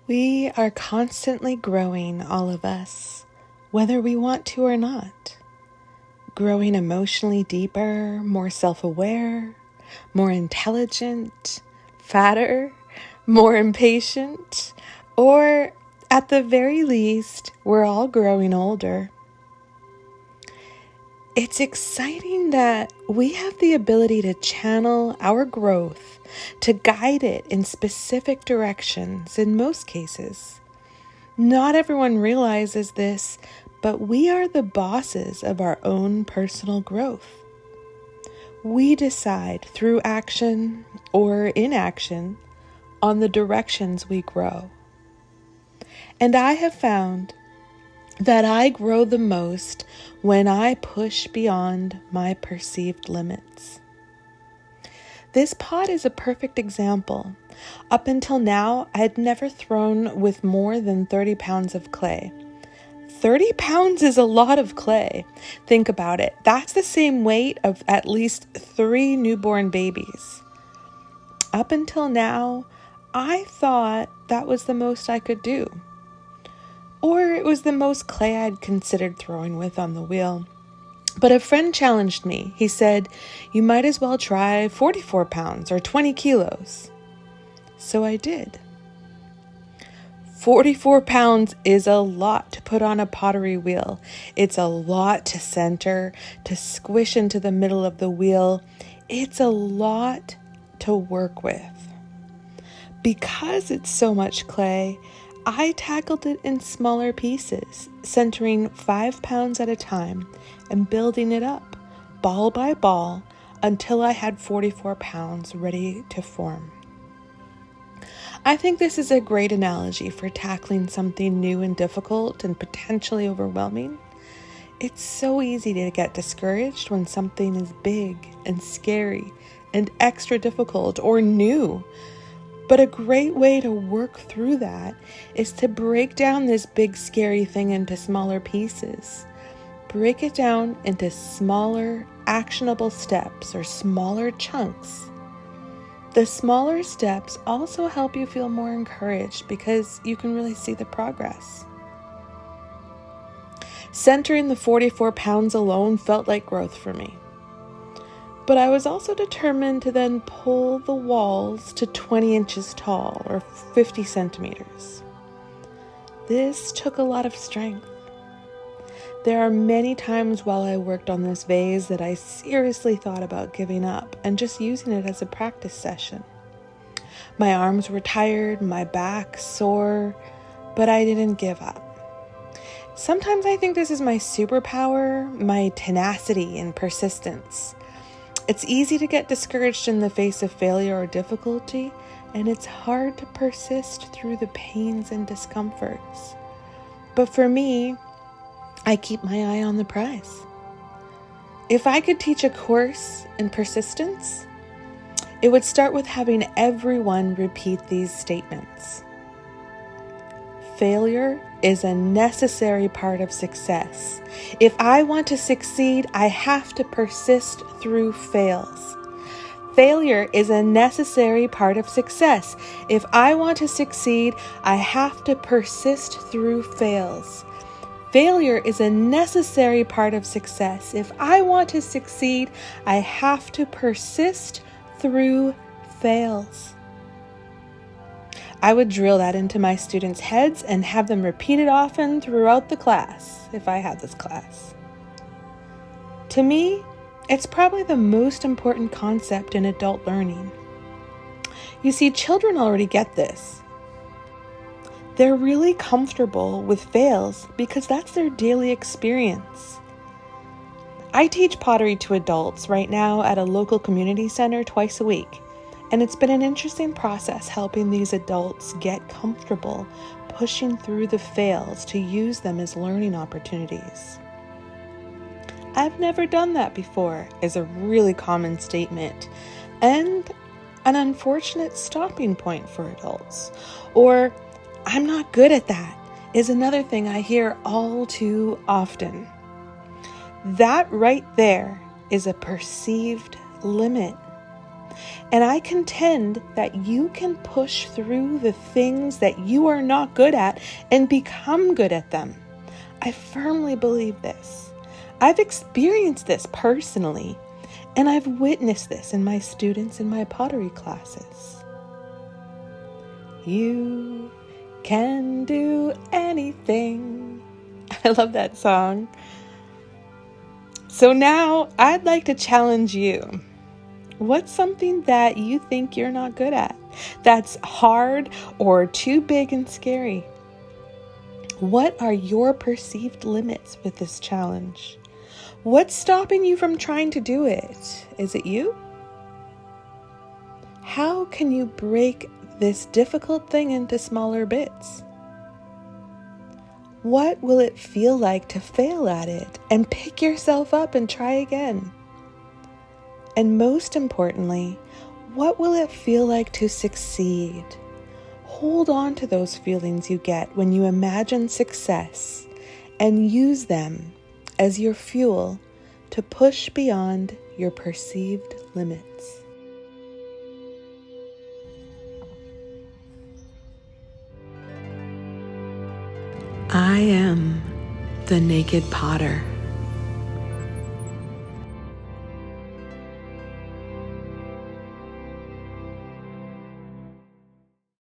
We are constantly growing, all of us, whether we want to or not. Growing emotionally deeper, more self-aware, more intelligent, fatter, more impatient, or at the very least, we're all growing older. It's exciting that we have the ability to channel our growth, to guide it in specific directions in most cases. Not everyone realizes this, but we are the bosses of our own personal growth. We decide through action or inaction on the directions we grow. And I have found that I grow the most when I push beyond my perceived limits. This pot is a perfect example. Up until now, I had never thrown with more than 30 pounds of clay. 30 pounds is a lot of clay. Think about it. That's the same weight of at least 3 newborn babies. Up until now, I thought that was the most I could do. Or it was the most clay I'd considered throwing with on the wheel. But a friend challenged me. He said, "You might as well try 44 pounds or 20 kilos. So I did. 44 pounds is a lot to put on a pottery wheel. It's a lot to center, to squish into the middle of the wheel. It's a lot to work with. Because it's so much clay, I tackled it in smaller pieces, centering 5 pounds at a time and building it up, ball by ball, until I had 44 pounds ready to form. I think this is a great analogy for tackling something new and difficult and potentially overwhelming. It's so easy to get discouraged when something is big and scary and extra difficult or new. But a great way to work through that is to break down this big scary thing into smaller pieces. Break it down into smaller, actionable steps or smaller chunks. The smaller steps also help you feel more encouraged because you can really see the progress. Centering the 44 pounds alone felt like growth for me. But I was also determined to then pull the walls to 20 inches tall or 50 centimeters. This took a lot of strength. There are many times while I worked on this vase that I seriously thought about giving up and just using it as a practice session. My arms were tired, my back sore, but I didn't give up. Sometimes I think this is my superpower, my tenacity and persistence. It's easy to get discouraged in the face of failure or difficulty, and it's hard to persist through the pains and discomforts. But for me, I keep my eye on the prize. If I could teach a course in persistence, it would start with having everyone repeat these statements. Failure is a necessary part of success. If I want to succeed, I have to persist through fails. Failure is a necessary part of success. If I want to succeed, I have to persist through fails. Failure is a necessary part of success. If I want to succeed, I have to persist through fails. I would drill that into my students' heads and have them repeat it often throughout the class, if I had this class. To me, it's probably the most important concept in adult learning. You see, children already get this. They're really comfortable with fails because that's their daily experience. I teach pottery to adults right now at a local community center twice a week, and it's been an interesting process helping these adults get comfortable pushing through the fails to use them as learning opportunities. "I've never done that before" is a really common statement and an unfortunate stopping point for adults. Or, "I'm not good at that" is another thing I hear all too often. That right there is a perceived limit. And I contend that you can push through the things that you are not good at and become good at them. I firmly believe this. I've experienced this personally, and I've witnessed this in my students in my pottery classes. You can do anything. I love that song. So now I'd like to challenge you. What's something that you think you're not good at? That's hard or too big and scary? What are your perceived limits with this challenge? What's stopping you from trying to do it? Is it you? How can you break this difficult thing into smaller bits? What will it feel like to fail at it and pick yourself up and try again? And most importantly, what will it feel like to succeed? Hold on to those feelings you get when you imagine success and use them as your fuel to push beyond your perceived limits. I am the naked potter.